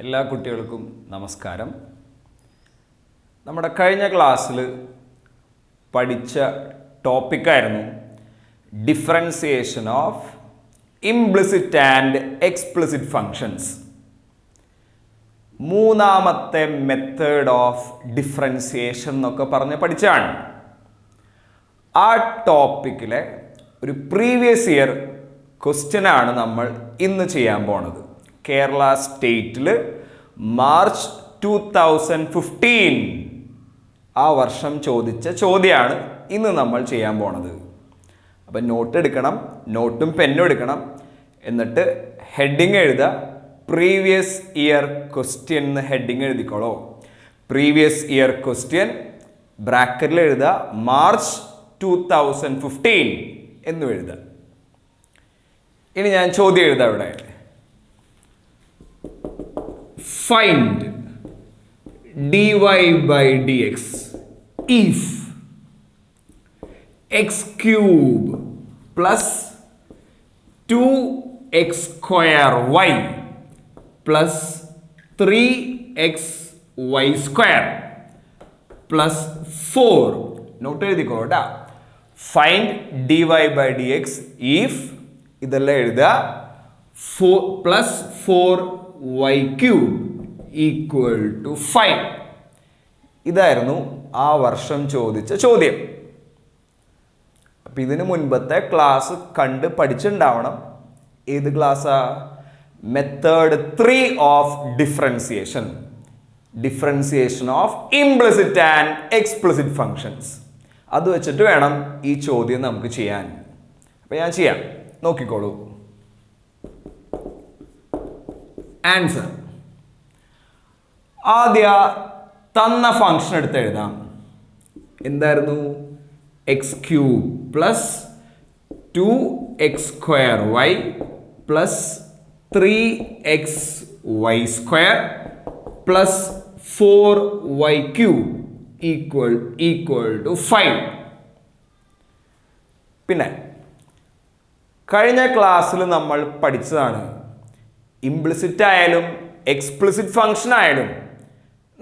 എല്ലാ കുട്ടികൾക്കും നമസ്കാരം. നമ്മുടെ കഴിഞ്ഞ ക്ലാസ്സിൽ പഠിച്ച ടോപ്പിക്കായിരുന്നു differentiation of implicit and explicit functions. മൂന്നാമത്തെ മെത്തേഡ് ഓഫ് ഡിഫറൻസിയേഷൻ എന്നൊക്കെ പറഞ്ഞ് പഠിച്ചാണ്. ആ ടോപ്പിക്കിലെ ഒരു പ്രീവിയസ് ഇയർ ക്വസ്റ്റ്യൻ ആണ് നമ്മൾ ഇന്ന് ചെയ്യാൻ പോണത്. കേരള സ്റ്റേറ്റിൽ മാർച്ച് 2015 ആ വർഷം ചോദിച്ച ചോദ്യമാണ് ഇന്ന് നമ്മൾ ചെയ്യാൻ പോണത്. അപ്പം നോട്ട് എടുക്കണം, നോട്ടും പെന്നും എടുക്കണം. എന്നിട്ട് ഹെഡിങ് എഴുതുക. പ്രീവിയസ് ഇയർ ക്വസ്റ്റ്യൻ എന്ന് ഹെഡിങ് എഴുതിക്കോളൂ. പ്രീവിയസ് ഇയർ ക്വസ്റ്റ്യൻ ബ്രാക്കറ്റിൽ എഴുതുക, മാർച്ച് 2015 എന്നും എഴുതുക. ഇനി ഞാൻ ചോദ്യം എഴുതാം ഇവിടെ. Find dy by dx if x cube plus 2x square y plus 3xy square plus 4. Note എഴുതിക്കോട്ടാ. Find dy by dx if ഇതെല്ലാം എഴുതുക. 4 plus 4y cube equal to 5. ഇതായിരുന്നു ആ വർഷം ചോദിച്ച ചോദ്യം. അപ്പം ഇതിന് മുൻപത്തെ ക്ലാസ് കണ്ട് പഠിച്ചിട്ടുണ്ടാവണം. ഏത് ക്ലാസ്സാ? Method 3 of differentiation. Differentiation of implicit and explicit functions. അത് വെച്ചിട്ട് വേണം ഈ ചോദ്യം നമുക്ക് ചെയ്യാൻ. അപ്പം ഞാൻ ചെയ്യാം, നോക്കിക്കോളൂ. ആൻസർ ആദ്യ തന്ന ഫംഗ്ഷൻ എടുത്ത് എഴുതാം. എന്തായിരുന്നു? X cube plus 2x square y plus 3xy square plus 4y cube equal to 5. പിന്നെ കഴിഞ്ഞ ക്ലാസ്സിൽ നമ്മൾ പഠിച്ചതാണ്, ഇംപ്ലിസിറ്റ് ആയാലും എക്സ്പ്ലിസിറ്റ് ഫംഗ്ഷൻ ആയാലും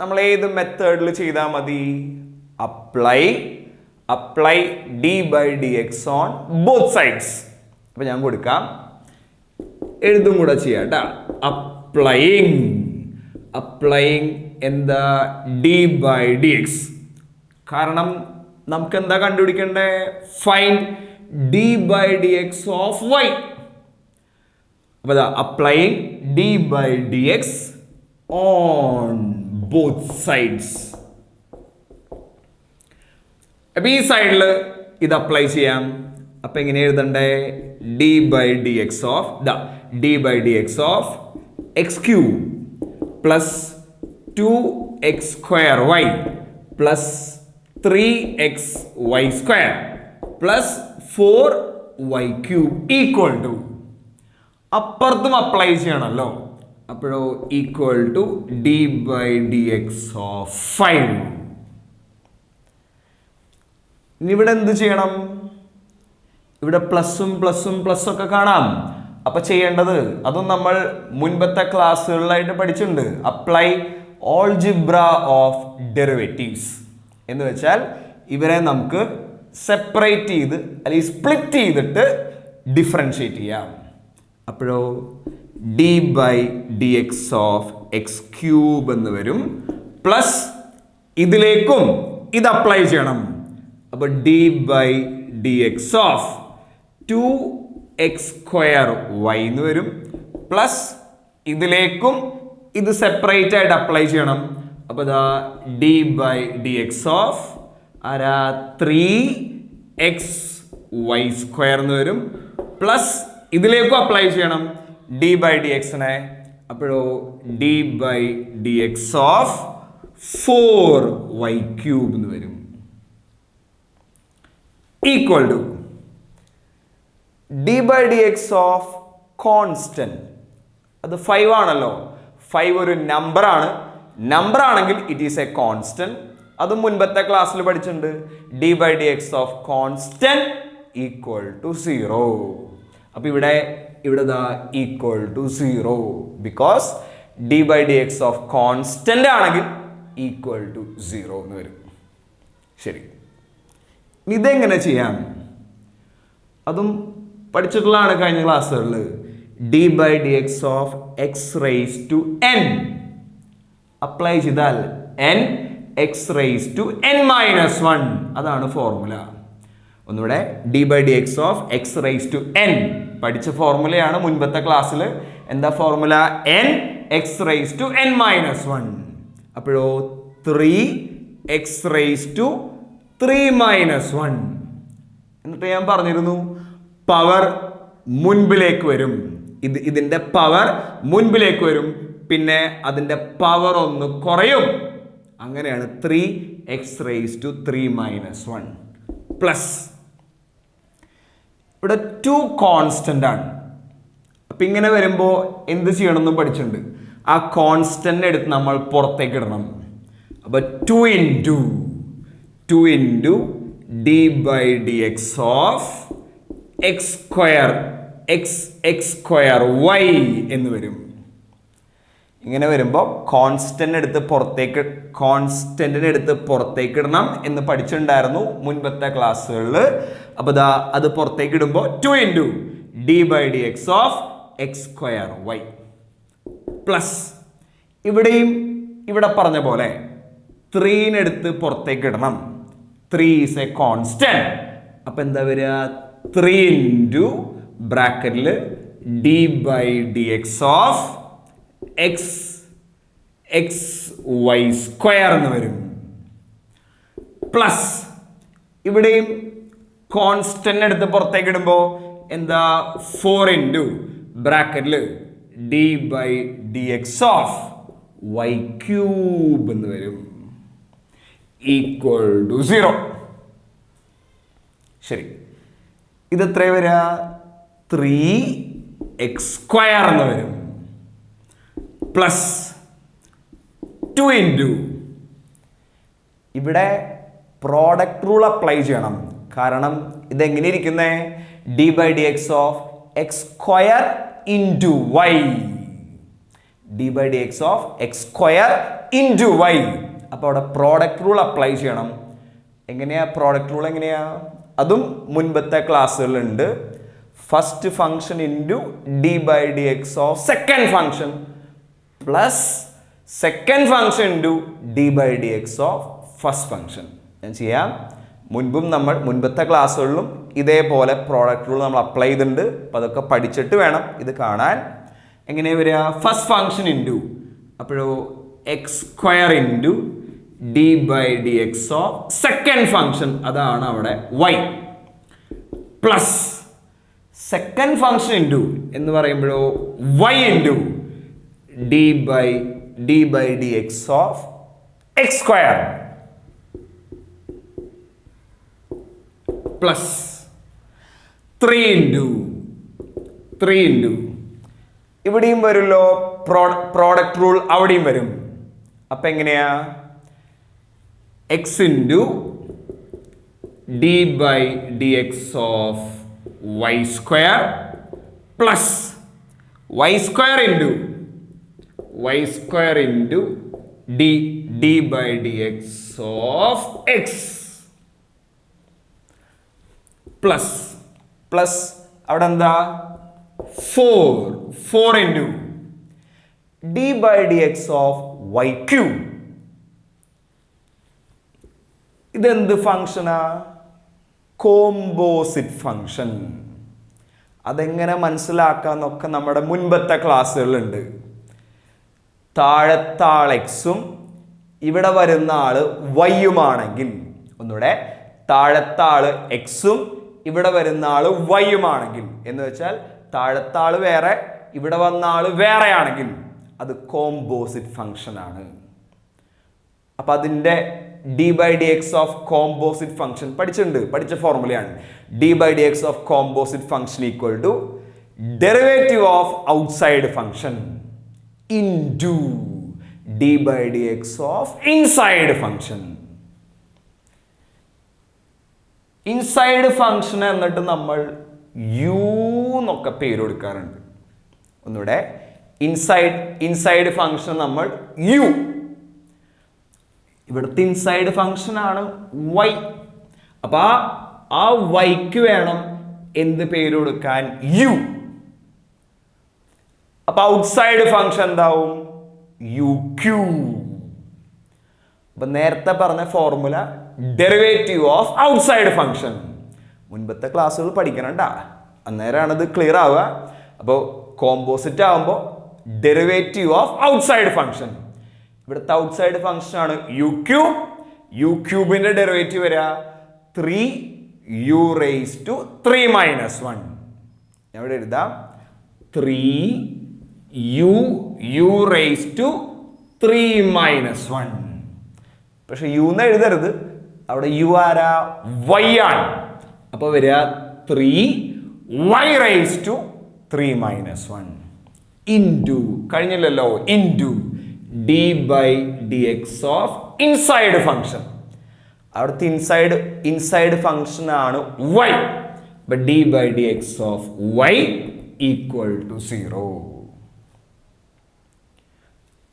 നമ്മൾ ഏത് മെത്തേഡിൽ ചെയ്താൽ മതി? Apply d by d x on both sides. അപ്പം ഞാൻ കൊടുക്കാം, എഴുതും കൂടെ ചെയ്യാം കേട്ടോ. അപ്ലൈയിങ് എന്താ? D by d x. കാരണം നമുക്ക് എന്താ കണ്ടുപിടിക്കണ്ടേ? Find d by d x of y. അപ്പോൾ applying d by d x on both sides. അപ്പം ഈ സൈഡിൽ ഇത് അപ്ലൈ ചെയ്യാം. അപ്പം എങ്ങനെ എഴുതണ്ടേ? D by d x of x cube plus 2x square y plus 3xy square plus 4y cube equal to, അപ്പുറത്തും അപ്ലൈ ചെയ്യണമല്ലോ, അപ്പോഴോ equal to d by d x of 5. ഇനി ഇവിടെ എന്ത് ചെയ്യണം? ഇവിടെ പ്ലസും ഒക്കെ കാണാം. അപ്പൊ ചെയ്യേണ്ടത്, അതും നമ്മൾ മുൻപത്തെ ക്ലാസ്സുകളിലായിട്ട് പഠിച്ചിട്ടുണ്ട്, അപ്ലൈ ഓൾജിബ്ര ഓഫ് ഡെറിവേറ്റീവ്സ്. എന്ന് വെച്ചാൽ ഇവരെ നമുക്ക് സെപ്പറേറ്റ് ചെയ്ത് അല്ലെങ്കിൽ സ്പ്ലിറ്റ് ചെയ്തിട്ട് ഡിഫറൻഷിയേറ്റ് ചെയ്യാം. അപ്പോഴോ d by d x of x cube എന്ന് വരും. പ്ലസ് ഇതിലേക്കും ഇത് അപ്ലൈ ചെയ്യണം. അപ്പൊ d by d x of 2x square y എന്ന് വരും. പ്ലസ് ഇതിലേക്കും ഇത് സെപ്പറേറ്റ് ആയിട്ട് അപ്ലൈ ചെയ്യണം. അപ്പൊ ഇതാ d by d x of 3xy square എന്ന് വരും. പ്ലസ് ഇതിലേക്കും അപ്ലൈ ചെയ്യണം ഡി ബൈ ഡി എക്സിനെ. അപ്പോഴോ d by d x of 4y cube എന്ന് വരും. Equal to d by d x of constant. അത് 5 ആണല്ലോ. 5 ഒരു നമ്പർ ആണെങ്കിൽ ഇറ്റ് ഈസ് എ കോൺസ്റ്റന്റ്. അത് മുൻപത്തെ ക്ലാസ്സിൽ പഠിച്ചിട്ടുണ്ട്. D by d x of constant equal to 0. അപ്പൊ ഇവിടെ equal to 0 because d by d x of constant ആണെങ്കിൽ ഈക്വൽ ടു 0 എന്ന് വരും. ശരി, ഇതെങ്ങനെ ചെയ്യാം? അതും പഠിച്ചിട്ടുള്ളതാണ് കഴിഞ്ഞ ക്ലാസ്സുകളിൽ. D by d x of x raise to n apply ചെയ്താൽ n x raise to n minus 1 അതാണ് ഫോർമുല. ഒന്നുകൂടെ, d by d x of x raise to n പഠിച്ച ഫോർമുലയാണ് മുൻപത്തെ ക്ലാസ്സിൽ. എന്താ ഫോർമുല? N x raise to n minus 1. അപ്പോഴോ 3 എക്സ് റേസ് ടു 3 മൈനസ് 1. എന്നിട്ട് ഞാൻ പറഞ്ഞിരുന്നു പവർ മുൻപിലേക്ക് വരും. ഇതിന്റെ പവർ മുൻപിലേക്ക് വരും, പിന്നെ അതിന്റെ പവർ ഒന്ന് കുറയും. അങ്ങനെയാണ് 3 x raise to 3 minus 1 plus ഇവിടെ 2 കോൺസ്റ്റന്റ് ആണ്. അപ്പൊ ഇങ്ങനെ വരുമ്പോൾ എന്ത് ചെയ്യണമെന്നും പഠിച്ചിട്ടുണ്ട്. ആ കോൺസ്റ്റന്റ് എടുത്ത് നമ്മൾ പുറത്തേക്ക് ഇടണം. അപ്പൊ 2 into d by d x of x square y എന്ന് വരും. ഇങ്ങനെ വരുമ്പോൾ കോൺസ്റ്റന്റിനെ എടുത്ത് പുറത്തേക്ക് ഇടണം എന്ന് പഠിച്ചിട്ടുണ്ടായിരുന്നു മുൻപത്തെ ക്ലാസ്സുകളിൽ. അപ്പോൾ അത് പുറത്തേക്ക് ഇടുമ്പോൾ 2 into d by d x of x square y plus ഇവിടെ പറഞ്ഞ പോലെ 3 എടുത്ത് പുറത്തേക്ക് ഇടണം. 3 ഈസ് എ കോൺസ്റ്റന്റ്. അപ്പൊ എന്താ വരിക? 3 ഇൻറ്റു ബ്രാക്കറ്റിൽ d by d x of x y square എന്ന് വരും. പ്ലസ് ഇവിടെയും കോൺസ്റ്റന്റ് എടുത്ത് പുറത്തേക്ക് ഇടുമ്പോൾ എന്താ? 4 ഇൻറ്റു ബ്രാക്കറ്റിൽ d by d x of y cube എന്ന് വരും ഈക്വൽ ടു 0. ശരി, ഇത് എത്ര വരിക? 3x സ്ക്വയർ എന്ന് വരും പ്ലസ് 2 ഇൻറ്റു ഇവിടെ പ്രോഡക്റ്റ് റൂൾ അപ്ലൈ ചെയ്യണം. കാരണം ഇതെങ്ങനെ ഇരിക്കുന്നേ? D by d x of x square into y. D by d x of x square into y. അപ്പോൾ അവിടെ പ്രോഡക്റ്റ് റൂൾ അപ്ലൈ ചെയ്യണം. എങ്ങനെയാ പ്രോഡക്റ്റ് റൂൾ? എങ്ങനെയാ? അതും മുൻപത്തെ ക്ലാസ്സുകളുണ്ട്. First function into d by d x of second function plus second function into d by d x of first function. ഞാൻ ചെയ്യാം. മുൻപത്തെ ക്ലാസ്സുകളിലും ഇതേപോലെ പ്രോഡക്റ്റ് റൂൾ നമ്മൾ അപ്ലൈ ചെയ്തിട്ടുണ്ട്. അപ്പോൾ അതൊക്കെ പഠിച്ചിട്ട് വേണം ഇത് കാണാൻ. എങ്ങനെയാ വരിക? ഫസ്റ്റ് ഫംഗ്ഷൻ ഇൻറ്റു അപ്പോഴോ x square into d by d x of second function, അതാണ് അവിടെ y plus second function into എന്ന് പറയുമ്പോഴോ y into d by d x of x square plus 3 into ഇവിടെയും വരുമല്ലോ പ്രോഡക്റ്റ് റൂൾ, അവിടെയും വരും. അപ്പൊ എങ്ങനെയാ? X into d by d x of y square plus y square into d by d x of x plus അവിടെ എന്താ? 4 into d by d x of y cube. ഇതെന്ത് ഫംഗ്ഷനാ? Composite function. അതെങ്ങനെ മനസ്സിലാക്കാന്നൊക്കെ നമ്മുടെ മുൻപത്തെ ക്ലാസ്സുകളുണ്ട്. താഴത്താൾ എക്സും ഇവിടെ വരുന്ന ആള് വൈയുമാണെങ്കിൽ, ഒന്നുകൂടെ, താഴത്താള് എക്സും ഇവിടെ വരുന്ന ആള് വൈയുമാണെങ്കിൽ, എന്ന് വെച്ചാൽ താഴത്താള് വേറെ ഇവിടെ വന്ന ആള് വേറെ ആണെങ്കിൽ അത് കോമ്പോസിറ്റ് ഫംഗ്ഷൻ ആണ്. അപ്പൊ അതിന്റെ d by d x of composite function പഠിച്ച ഫോർമുലയാണ്. D by d x of composite function equal to derivative of outside function into d by d x of inside function. Inside function എന്നിട്ട് നമ്മൾ u എന്നൊക്കെ പേര് കൊടുക്കാറുണ്ട്. ഒന്നുകൂടെ, inside function നമ്മൾ u. ഇവിടുത്തെ ഇൻസൈഡ് ഫംഗ്ഷൻ ആണ് വൈ. അപ്പൊ ആ വൈക്ക് വേണം എന്ത് പേര് കൊടുക്കാൻ? യു. അപ്പൊ ഔട്ട്സൈഡ് ഫംഗ്ഷൻ എന്താവും? U cube. അപ്പൊ നേരത്തെ പറഞ്ഞ formula derivative of outside function മുൻപത്തെ ക്ലാസ്സുകൾ പഠിക്കണണ്ട, അന്നേരമാണ് ഇത് ക്ലിയർ ആവുക. അപ്പോൾ കോമ്പോസിറ്റ് ആവുമ്പോൾ ഡെറിവേറ്റീവ് ഓഫ് ഔട്ട്സൈഡ് ഫംഗ്ഷൻ. ഇവിടുത്തെ ഔട്ട്സൈഡ് ഫംഗ്ഷൻ ആണ് യു ക്യൂബ്. യു ക്യൂബിന്റെ ഡെറിവേറ്റീവ് വരിക 3u⁻³ ഞാൻ ഇവിടെ എഴുതാം 3u⁻³ പക്ഷെ യു എന്ന് എഴുതരുത്, അവിടെ യു ആരാ? വൈ ആണ്. അപ്പൊ വരിക 3y⁻³ ഇൻറ്റു കഴിഞ്ഞില്ലല്ലോ, into d/dx of inside function. അവിടുത്തെ ഇൻസൈഡ് ഫംഗ്ഷൻ ആണ് y. അപ്പൊ d/dx ഓഫ് y = 0.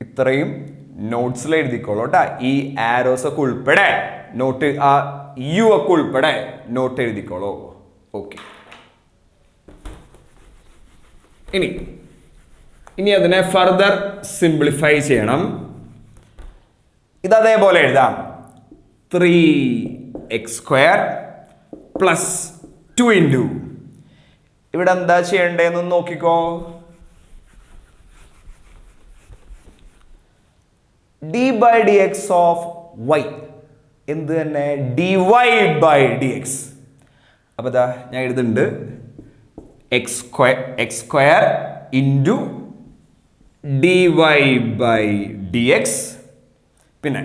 ഇത്രയും നോട്ട്സിൽ എഴുതിക്കോളൂ കേട്ടാ. ഈ ആരോസ് ഒക്കെ ഉൾപ്പെടെ നോട്ട്, ആ യു ഒക്കെ ഉൾപ്പെടെ നോട്ട് എഴുതിക്കോളൂ. ഓക്കെ. ഇനി അതിനെ ഫർദർ സിംപ്ലിഫൈ ചെയ്യണം. ഇത് അതേപോലെ എഴുതാം 3x² + 2 ഇവിടെ എന്താ ചെയ്യേണ്ടതെന്ന് നോക്കിക്കോ. d/dx ഓഫ് y എന്ത് തന്നെ? dy/dx. അപ്പൊ ഇതാ ഞാൻ എഴുതുന്നുണ്ട് x² ഇൻറ്റു dy/dx പിന്നെ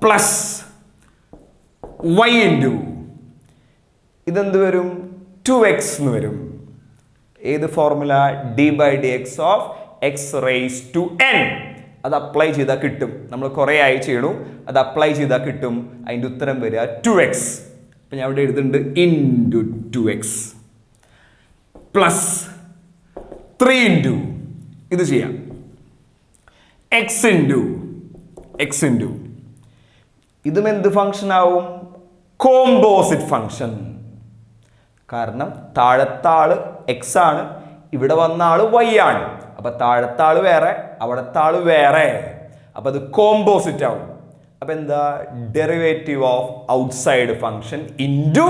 പ്ലസ് y ഇൻറ്റു ഇതെന്ത് വരും? 2x എന്ന് വരും. ഏത് ഫോർമുല? d/dx of x⁻n. അത് അപ്ലൈ ചെയ്താൽ കിട്ടും. നമ്മൾ കുറേ ആയി ചെയ്യണു, അത് അപ്ലൈ ചെയ്താൽ കിട്ടും. അതിൻ്റെ ഉത്തരം വരിക 2x. അപ്പം ഞാൻ ഇവിടെ എഴുതുന്നുണ്ട് ഇൻറ്റു 2x പ്ലസ് 3 ഇൻറ്റു ഇത് ചെയ്യാം x ഇൻറ്റു ഇതും എന്ത് ഫംഗ്ഷൻ ആവും? Composite function. കാരണം താഴത്താള് x ആണ്, ഇവിടെ വന്ന ആള് y ആണ്. അപ്പൊ താഴത്താള് വേറെ, അവിടത്തെ ആള് വേറെ. അപ്പൊ അത് കോമ്പോസിറ്റ് ആവും. അപ്പൊ എന്താ? Derivative of outside function into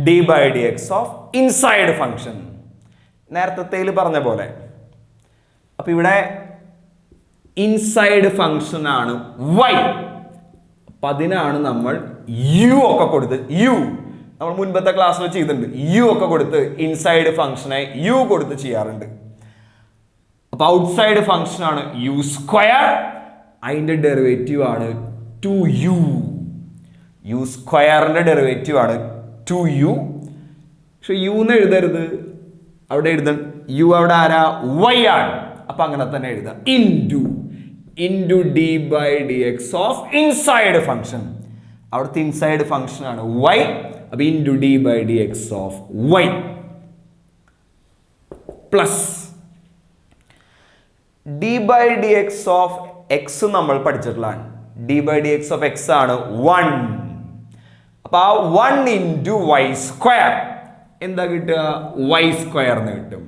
d/dx of inside function. നേരത്തെ പറഞ്ഞ പോലെ. അപ്പൊ ഇവിടെ ഇൻസൈഡ് ഫംഗ്ഷൻ ആണ് y. അപ്പൊ അതിനാണ് നമ്മൾ യു ഒക്കെ കൊടുത്ത്, യു നമ്മൾ മുൻപത്തെ ക്ലാസ്സിൽ ചെയ്തിട്ടുണ്ട്, യു ഒക്കെ കൊടുത്ത് ഇൻസൈഡ് ഫംഗ്ഷനെ യു കൊടുത്ത് ചെയ്യാറുണ്ട്. അപ്പൊ ഔട്ട്സൈഡ് ഫംഗ്ഷൻ ആണ് u². അതിന്റെ ഡെറിവേറ്റീവ് ആണ് 2u. u²ന്റെ ഡെറിവേറ്റീവ് ആണ് 2u. പക്ഷെ യു എന്ന് എഴുതരുത്, അവിടെ എഴുതാൻ യു അവിടെ ആരാ? y ആണ്. അപ്പൊ അങ്ങനെ തന്നെ എഴുതാം into d/dx of inside function. അവിടുത്തെ ഇൻസൈഡ് ഫംഗ്ഷൻ ആണ് y. അപ്പൊ into d/dx of y plus d/dx of x നമ്മൾ പഠിച്ചിട്ടുള്ളതാണ്. d/dx ഓഫ് x ആണ് 1. അപ്പൊ ആ 1 ഇൻറ്റു y² എന്താ കിട്ടുക? y² എന്ന് കിട്ടും.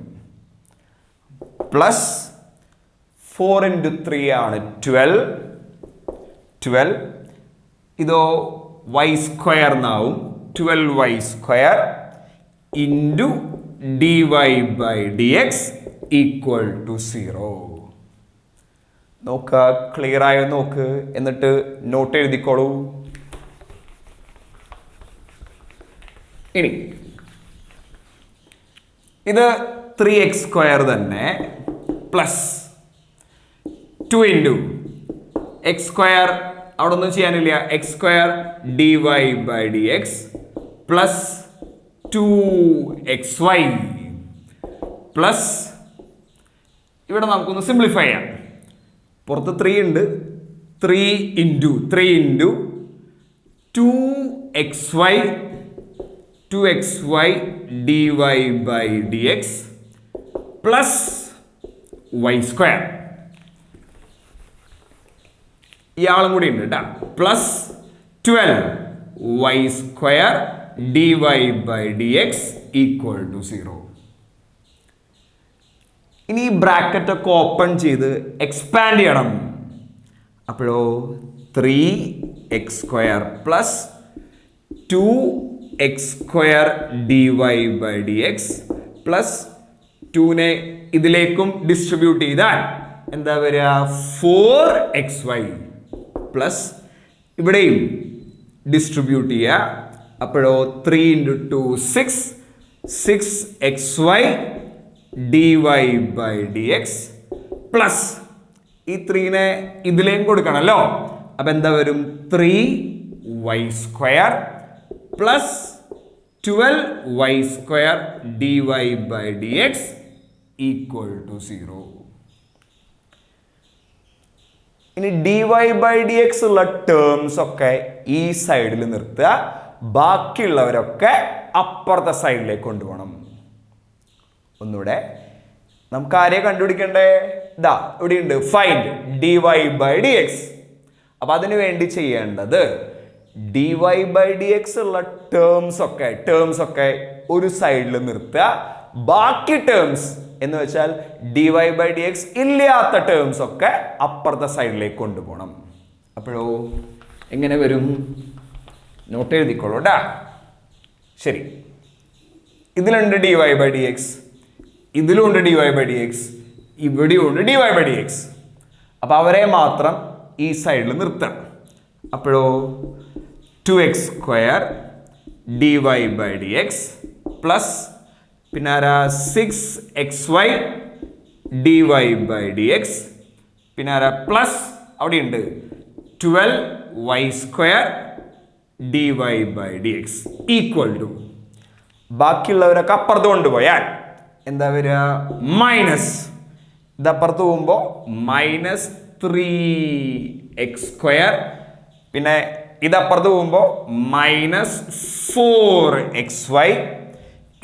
പ്ലസ് 4 ഇൻറ്റു 3 ആണ് 12. ഇതോ y² എന്നാവും 12y² ഇൻറ്റു dy/dx = 0. നോക്ക, ക്ലിയർ ആയോ നോക്ക്. എന്നിട്ട് നോട്ട് എഴുതിക്കോളൂ. ഇനി ഇത് 3x² തന്നെ പ്ലസ് 2 ഇൻറ്റു x² അവിടെ ഒന്നും ചെയ്യാനില്ല, x² dy/dx plus 2xy plus ഇവിടെ നമുക്കൊന്ന് സിംപ്ലിഫൈ ചെയ്യാം. പുറത്ത് 3 ഉണ്ട്. 3 into 2xy dy/dx plus y square. ഇയാളും കൂടി ഉണ്ട് കേട്ടോ. Plus 12y square dy by d x equal to 0. ഇനി ഈ ബ്രാക്കറ്റ് ഒക്കെ ഓപ്പൺ ചെയ്ത് എക്സ്പാൻഡ് ചെയ്യണം. അപ്പോഴോ 3x square plus 2x square dy by d x plus 2നെ ഇതിലേക്കും ഡിസ്ട്രിബ്യൂട്ട് ചെയ്താൽ എന്താ വരിക? 4xy പ്ലസ് ഇവിടെയും ഡിസ്ട്രിബ്യൂട്ട് ചെയ്യുക. അപ്പോഴോ 3 × 2 6, 6xy dy by d x plus ഈ 3നെ ഇതിലേക്കും കൊടുക്കണമല്ലോ. അപ്പം എന്താ വരും? 3y square plus 12y square dy by d x equal to 0. ഇനി dy ബൈ ഡി എക്സ് ഉള്ള ടേംസ് ഒക്കെ ഈ സൈഡിൽ നിർത്തുക. ബാക്കിയുള്ളവരൊക്കെ അപ്പുറത്തെ സൈഡിലേക്ക് കൊണ്ടുപോകണം. ഒന്നുകൂടെ നമുക്ക് ആരെയെ കണ്ടുപിടിക്കണ്ടേ? ഇതാ ഇവിടെയുണ്ട്, find dy by d x. അപ്പൊ അതിനു വേണ്ടി ചെയ്യേണ്ടത് dy ബൈ ഡി എക്സ് ഉള്ള ടേംസ് ഒക്കെ ഒരു സൈഡിൽ നിർത്തുക. ബാക്കി ടേംസ് എന്ന് വെച്ചാൽ dy ബൈ ഡി എക്സ് ഇല്ലാത്ത ടേംസ് ഒക്കെ അപ്പുറത്തെ സൈഡിലേക്ക് കൊണ്ടുപോകണം. അപ്പോഴോ എങ്ങനെ വരും? നോട്ട് എഴുതിക്കോളൂ ടാ. ശരി, ഇതിലുണ്ട് dy ബൈ ഡി എക്സ്, ഇതിലുണ്ട് dy ബൈ ഡി എക്സ്, ഇവിടെയുണ്ട് dy ബൈ ഡി എക്സ്. അപ്പൊ അവരെ മാത്രം ഈ സൈഡിൽ നിർത്തണം. അപ്പോഴോ 2x square dy by d x plus പിന്നെ ആരാ 6xy dy by d X പിന്നെ ആരാ പ്ലസ് അവിടെയുണ്ട് 12y square dy by d x equal to ബാക്കിയുള്ളവരൊക്കെ അപ്പുറത്ത് കൊണ്ടുപോയാൽ എന്താ വരിക? മൈനസ് ഇതപ്പുറത്ത് പോകുമ്പോൾ മൈനസ് 3x സ്ക്വയർ പിന്നെ ഇതപ്പുറത്ത് പോകുമ്പോൾ മൈനസ് 4xy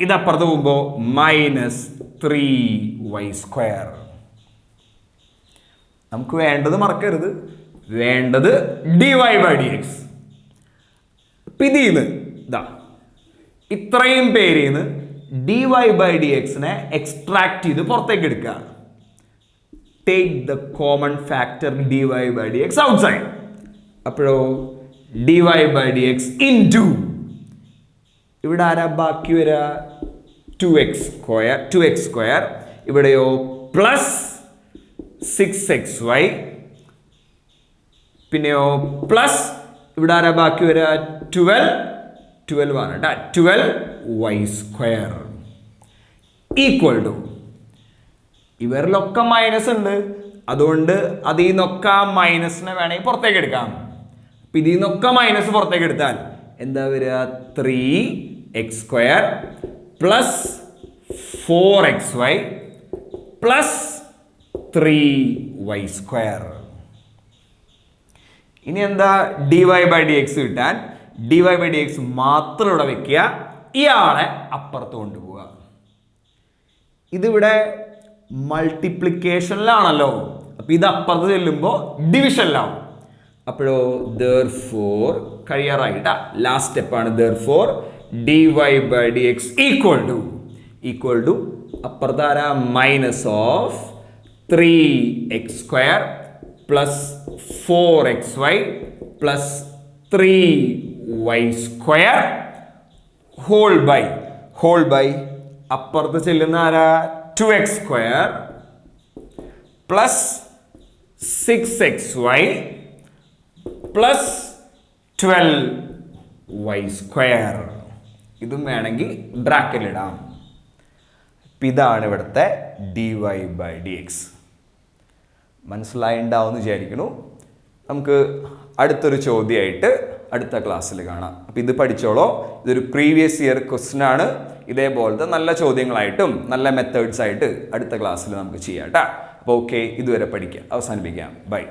ഇതപ്പുറത്ത് പോകുമ്പോൾ മൈനസ് 3y സ്ക്വയർ. നമുക്ക് വേണ്ടത് മറക്കരുത്, വേണ്ടത് dy ബൈ ഡി എക്സ്. ഇതിന്ന് ഇതാ ഇത്രയും പേരിന്ന് dy ബൈ ഡി എക്സിനെ എക്സ്ട്രാക്ട് ചെയ്ത് പുറത്തേക്ക് എടുക്കുക. Take the common factor dy by d x outside. അപ്പോഴോ dy by d x into ഇവിടെ ആരാ ബാക്കി വരിക? 2x സ്ക്വയർ ഇവിടെയോ പ്ലസ് 6xy പിന്നെയോ പ്ലസ് ഇവിടെ ആരാ ബാക്കി വരിക? 12 ആണ് കേട്ടോ. 12y സ്ക്വയർ ഈക്വൽ ടു ഇവരിലൊക്കെ മൈനസ് ഉണ്ട്, അതുകൊണ്ട് അതിൽ നിന്നൊക്കെ മൈനസിനെ വേണമെങ്കിൽ പുറത്തേക്ക് എടുക്കാം. അപ്പൊ ഇതിൽ നിന്നൊക്കെ മൈനസ് പുറത്തേക്ക് എടുത്താൽ എന്താ വരിക? 3x square plus 4xy plus 3y square. ഇനി എന്താ? dy ബൈ ഡി എക്സ് കിട്ടാൻ dy ബൈ ഡി എക്സ് മാത്രം ഇവിടെ വെക്കുക, ഇയാളെ അപ്പുറത്ത് കൊണ്ടുപോവുക. ഇതിവിടെ മൾട്ടിപ്ലിക്കേഷനിലാണല്ലോ, അപ്പൊ ഇത് അപ്പുറത്ത് ചെല്ലുമ്പോൾ ഡിവിഷനിലാവും. അപ്പോഴോ therefore കഴിയാറായിട്ടാ ലാസ്റ്റ് സ്റ്റെപ്പാണ്. therefore dy by d x equal to അപ്പുറത്ത് ആരാ? Minus of 3x square plus 4xy plus 3y square whole by അപ്പുറത്ത് ചെല്ലുന്ന ആരാ? 2x square plus 6xy plus 12y square. ഇതും വേണമെങ്കിൽ ബ്രാക്കറ്റിലിടാം. ഇതാണ് ഇവിടുത്തെ dy ബൈ ഡി എക്സ്. മനസ്സിലായിണ്ടാവും വിചാരിക്കുന്നു. നമുക്ക് അടുത്തൊരു ചോദ്യമായിട്ട് അടുത്ത ക്ലാസ്സിൽ കാണാം. അപ്പം ഇത് പഠിച്ചോളോ. ഇതൊരു പ്രീവിയസ് ഇയർ ക്വസ്റ്റ്യൻ ആണ്. ഇതേപോലത്തെ നല്ല ചോദ്യങ്ങളായിട്ടും നല്ല മെത്തേഡ്സ് ആയിട്ട് അടുത്ത ക്ലാസ്സിൽ നമുക്ക് ചെയ്യാം കേട്ടോ. അപ്പോൾ ഓക്കെ, ഇതുവരെ പഠിക്കാം, അവസാനിപ്പിക്കാം. ബൈ.